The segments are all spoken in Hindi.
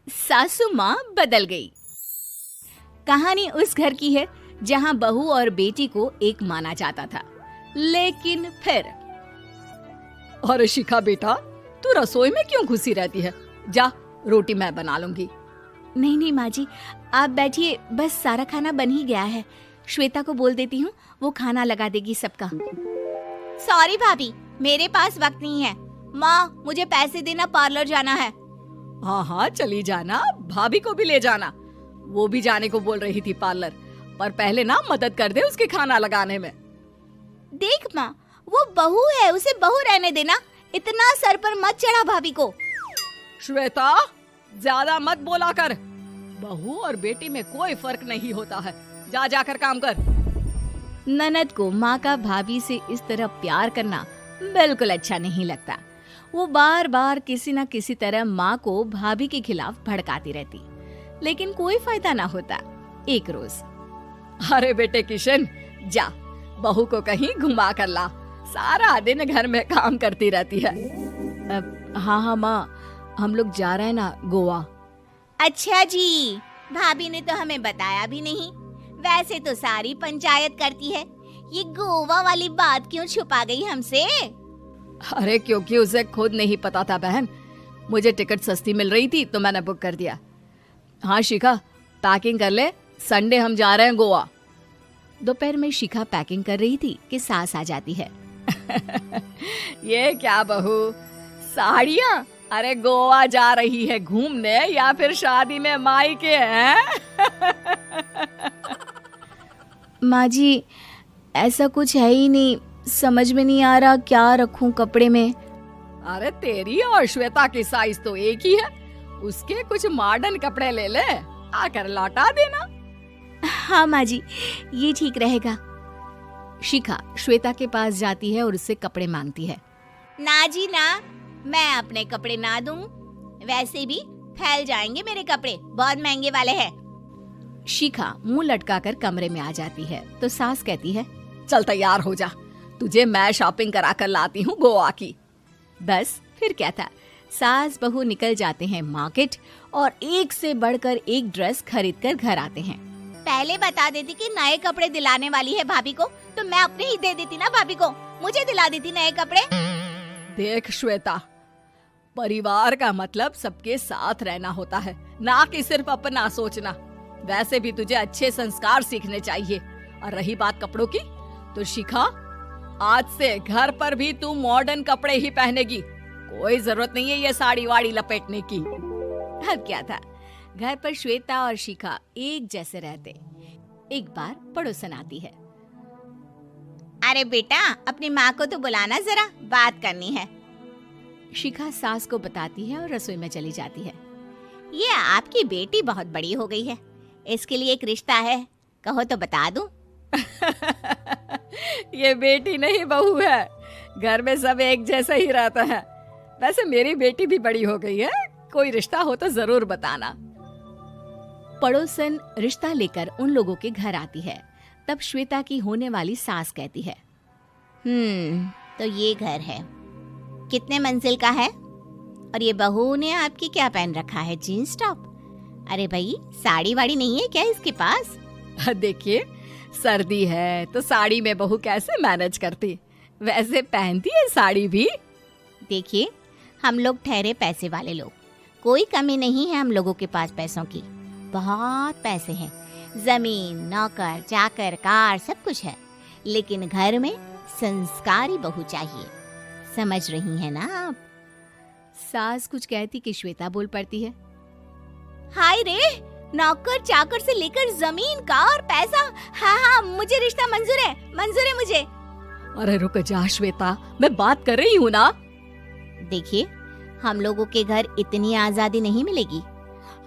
सासू माँ बदल गई। कहानी उस घर की है जहाँ बहू और बेटी को एक माना जाता था, लेकिन फिर अरे शिखा बेटा, तू रसोई में क्यों घुसी रहती है? जा, रोटी मैं बना लूंगी। नहीं नहीं माँ जी, आप बैठिए, बस सारा खाना बन ही गया है। श्वेता को बोल देती हूँ, वो खाना लगा देगी सबका। सॉरी भाभी, मेरे पास वक्त नहीं है। माँ, मुझे पैसे देना, पार्लर जाना है। हाँ हाँ चली जाना, भाभी को भी ले जाना। वो भी जाने को बोल रही थी पार्लर, पर पहले ना मदद कर दे उसके खाना लगाने में। देख माँ, वो बहू है, उसे बहू रहने देना, इतना सर पर मत चढ़ा भाभी को। श्वेता, ज्यादा मत बोला कर। बहू और बेटी में कोई फर्क नहीं होता है। जा जाकर काम कर। ननद को माँ का भाभी से इस तरह प्यार करना बिल्कुल अच्छा नहीं लगता। वो बार बार किसी न किसी तरह माँ को भाभी के खिलाफ भड़काती रहती, लेकिन कोई फायदा ना होता। एक रोज, अरे बेटे किशन, जा बहू को कहीं घुमा कर ला, सारा दिन घर में काम करती रहती है। हाँ हाँ माँ, हम लोग जा रहे हैं ना गोवा। अच्छा जी, भाभी ने तो हमें बताया भी नहीं। वैसे तो सारी पंचायत करती है, ये गोवा वाली बात क्यों छुपा गई हमसे? अरे क्योंकि उसे खुद नहीं पता था बहन। मुझे टिकट सस्ती मिल रही थी तो मैंने बुक कर दिया। हाँ शिखा, पैकिंग कर ले, संडे हम जा रहे हैं गोवा। दोपहर में शिखा पैकिंग कर रही थी कि सास आ जाती है। ये क्या बहू, साड़ियाँ? अरे गोवा जा रही है घूमने या फिर शादी में मायके हैं? माँ जी, ऐसा कुछ है ही नहीं, समझ में नहीं आ रहा क्या रखूं कपड़े में। अरे तेरी और श्वेता की साइज तो एक ही है, उसके कुछ मॉडर्न कपड़े ले ले, आकर लौटा देना। हाँ माँ जी, ये ठीक रहेगा। शिखा श्वेता के पास जाती है और उससे कपड़े मांगती है। ना जी ना, मैं अपने कपड़े ना दूं, वैसे भी फैल जाएंगे मेरे कपड़े, बहुत महंगे वाले हैं। शिखा मुंह लटकाकर कमरे में आ जाती है तो सास कहती है, चल तैयार हो जा, तुझे मैं शॉपिंग करा कर लाती हूँ गोवा की। बस फिर क्या था, सास बहू निकल जाते हैं मार्केट और एक से बढ़कर एक ड्रेस खरीद कर घर आते हैं। पहले बता देती कि नए कपड़े दिलाने वाली है भाभी को, तो मैं अपने ही दे देती ना भाभी को, मुझे दिला देती नए कपड़े। देख श्वेता, परिवार का मतलब सबके साथ रहना होता है, ना कि सिर्फ अपना सोचना। वैसे भी तुझे अच्छे संस्कार सीखने चाहिए। और रही बात कपड़ों की, तो शिखा, आज से घर पर भी तू मॉडर्न कपड़े ही पहनेगी। कोई जरूरत नहीं है ये साड़ी वाड़ी लपेटने की। अब क्या था, घर पर श्वेता और शिखा एक जैसे रहते। एक बार पड़ोसन आती है। अरे बेटा, अपनी माँ को तो बुलाना, जरा बात करनी है। शिखा सास को बताती है और रसोई में चली जाती है। ये आपकी बेटी बहुत बड़ी हो गई है, इसके लिए एक रिश्ता है, कहो तो बता दूं। ये बेटी नहीं बहू है, घर में सब एक जैसा ही रहता है। वैसे मेरी बेटी भी बड़ी हो गई है, कोई रिश्ता हो तो जरूर बताना। पड़ोसन रिश्ता लेकर उन लोगों के घर आती है। तब श्वेता की होने वाली सास कहती है, तो ये घर है, कितने मंजिल का है? और ये बहू ने आपकी क्या पहन रखा है, जीन्स टॉप? अरे भाई, साड़ी वाड़ी नहीं है क्या इसके पास? देखिए, सर्दी है तो साड़ी में बहू कैसे मैनेज करती, वैसे पहनती है साड़ी भी। देखिए, हम लोग ठहरे पैसे वाले लोग, कोई कमी नहीं है हम लोगों के पास पैसों की, बहुत पैसे हैं, जमीन, नौकर चाकर, कार, सब कुछ है, लेकिन घर में संस्कारी बहू चाहिए, समझ रही हैं ना आप? सास कुछ कहती कि श्वेता बोल पड़ती है, हाय रे, नौकर चाकर से लेकर जमीन, कार, पैसा, हाँ, मुझे रिश्ता मंजूर है मुझे। अरे रुक जा श्वेता, मैं बात कर रही हूँ ना। देखिए, हम लोगों के घर इतनी आजादी नहीं मिलेगी।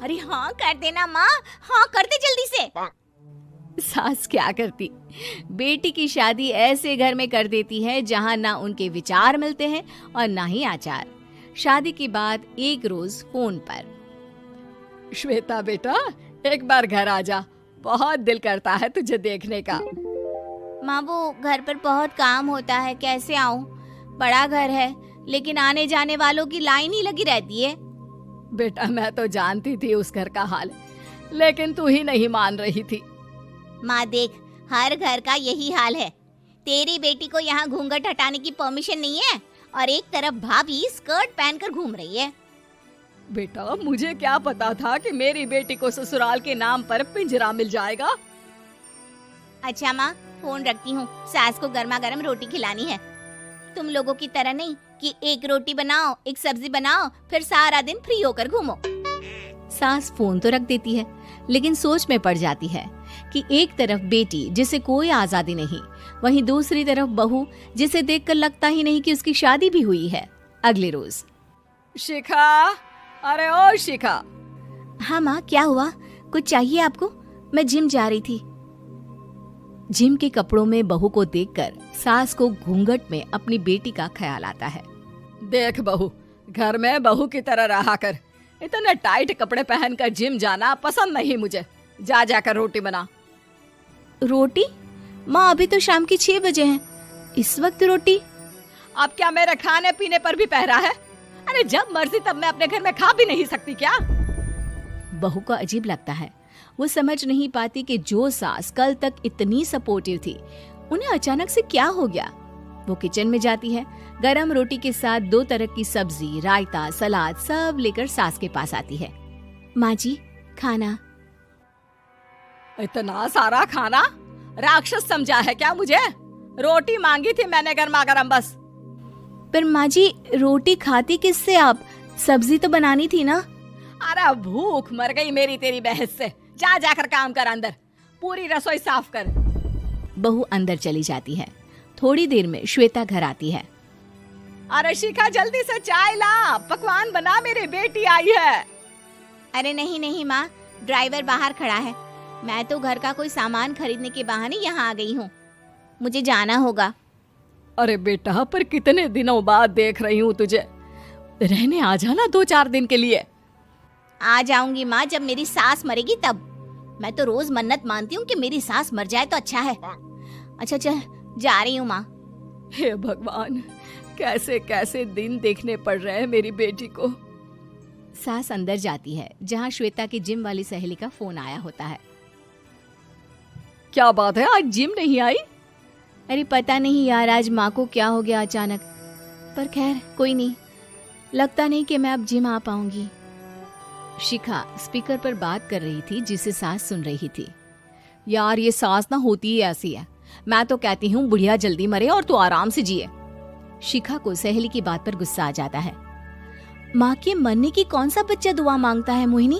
अरे हाँ कर देना माँ, हाँ कर दे जल्दी से। सास क्या करती, बेटी की शादी ऐसे घर में कर देती है जहाँ ना उनके विचार मिलते हैं और ना ही आचार। शादी के बाद एक रोज फोन पर, श्वेता बेटा, एक बार घर आ जा, बहुत दिल करता है तुझे देखने का। माँ, वो घर पर बहुत काम होता है, कैसे आऊँ? बड़ा घर है, लेकिन आने जाने वालों की लाइन ही लगी रहती है। बेटा मैं तो जानती थी उस घर का हाल, लेकिन तू ही नहीं मान रही थी। माँ देख, हर घर का यही हाल है। तेरी बेटी को यहाँ घूंघट हटाने की परमिशन नहीं है और एक तरफ भाभी स्कर्ट पहनकर घूम रही है। बेटा मुझे क्या पता था कि मेरी बेटी को ससुराल के नाम पर पिंजरा मिल जाएगा। अच्छा माँ, फोन रखती हूँ, सास को गर्मा गर्म रोटी खिलानी है। तुम लोगों की तरह नहीं कि एक रोटी बनाओ, एक सब्जी बनाओ, फिर सारा दिन फ्री होकर घूमो। सास फोन तो रख देती है, लेकिन सोच में पड़ जाती है कि एक तरफ बेटी जिसे कोई आजादी नहीं, वहीं दूसरी तरफ बहू जिसे देखकर लगता ही नहीं कि उसकी शादी भी हुई है। अगले रोज। शिखा, अरे ओ शिखा। हाँ माँ, क्या हुआ? कुछ चाहिए आपको? मैं जिम जा रही थी। जिम के कपड़ों में बहू को देखकर सास को घूंघट में अपनी बेटी का ख्याल आता है। देख बहू, घर में बहू की तरह रहा कर। इतने टाइट कपड़े पहनकर जिम जाना पसंद नहीं मुझे। जा जाकर रोटी बना। रोटी? माँ अभी तो शाम की 6 बजे हैं, इस वक्त रोटी? अब क्या मेरे खाने पीने पर भी पहरा है? अरे जब मर्जी तब मैं अपने घर में खा भी नहीं सकती क्या? बहू को अजीब लगता है। वो समझ नहीं पाती कि जो सास कल तक इतनी सपोर्टिव थी, उन्हें अचानक से क्या हो गया। वो किचन में जाती है, गरम रोटी के साथ 2 तरह की सब्जी, रायता, सलाद सब लेकर सास के पास आती है। माँ जी, खाना। इतना सारा खाना? राक्षस समझा है क्या मुझे? रोटी मांगी थी मैंने गर्मा गर्म बस। पर माँ जी, रोटी खाती किससे आप? सब्जी तो बनानी थी ना। अरे भूख मर गई मेरी तेरी बहस से। जा जाकर काम कर, अंदर पूरी रसोई साफ कर। बहू अंदर चली जाती है। थोड़ी देर में श्वेता घर आती है। अरे शिखा, जल्दी से चाय ला, पकवान बना, मेरी बेटी आई है। अरे नहीं नहीं माँ, ड्राइवर बाहर खड़ा है। मैं तो घर का कोई सामान खरीदने के बहाने यहाँ आ गई हूँ, मुझे जाना होगा। अरे बेटा, पर कितने दिनों बाद देख रही हूँ तुझे, रहने आ जाना 2-4 दिन के लिए। आ जाऊंगी माँ, जब मेरी सास मरेगी तब। मैं तो रोज मन्नत मानती हूँ कि मेरी सास मर जाए तो अच्छा है। अच्छा चल, जा रही हूँ माँ। हे भगवान, कैसे कैसे दिन देखने पड़ रहे हैं मेरी बेटी को। सास अंदर जाती है, जहाँ श्वेता की जिम वाली सहेली का फोन आया होता है। क्या बात है, आज जिम नहीं आई? अरे पता नहीं यार, आज माँ को क्या हो गया अचानक। पर खैर कोई नहीं, लगता नहीं कि मैं अब जिम आ पाऊंगी। शिखा स्पीकर पर बात कर रही थी, जिसे सास सुन रही थी। यार ये सास ना होती ही ऐसी है। मैं तो कहती हूँ बुढ़िया जल्दी मरे और तू आराम से जिए। शिखा को सहेली की बात पर गुस्सा आ जाता है। माँ के मरने की कौन सा बच्चा दुआ मांगता है मोहिनी?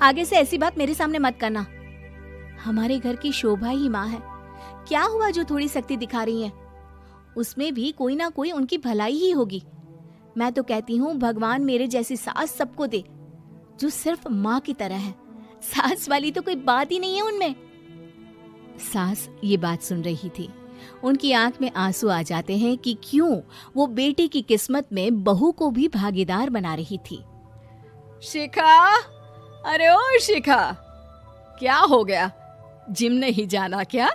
आगे से ऐसी बात मेरे सामने मत करना। हमारे घर की शोभा ही माँ है। क्या हुआ जो थोड़ी सख्ती दिखा रही है? उसमें भी कोई ना कोई उनकी भलाई ही होगी। मैं तो कहती हूँ भगवान मेरे जैसी सास सबको दे, जो सिर्फ माँ की तरह है। सास वाली तो कोई बात ही नहीं है उनमें। सास ये बात सुन रही थी। उनकी आंख में आंसू आ जाते हैं कि क्यों वो बेटी की किस्मत में बहू को भी भागीदार बना रही थी। शिखा, अरे ओ शिखा, क्या हो गया? जिम नहीं जाना क्या?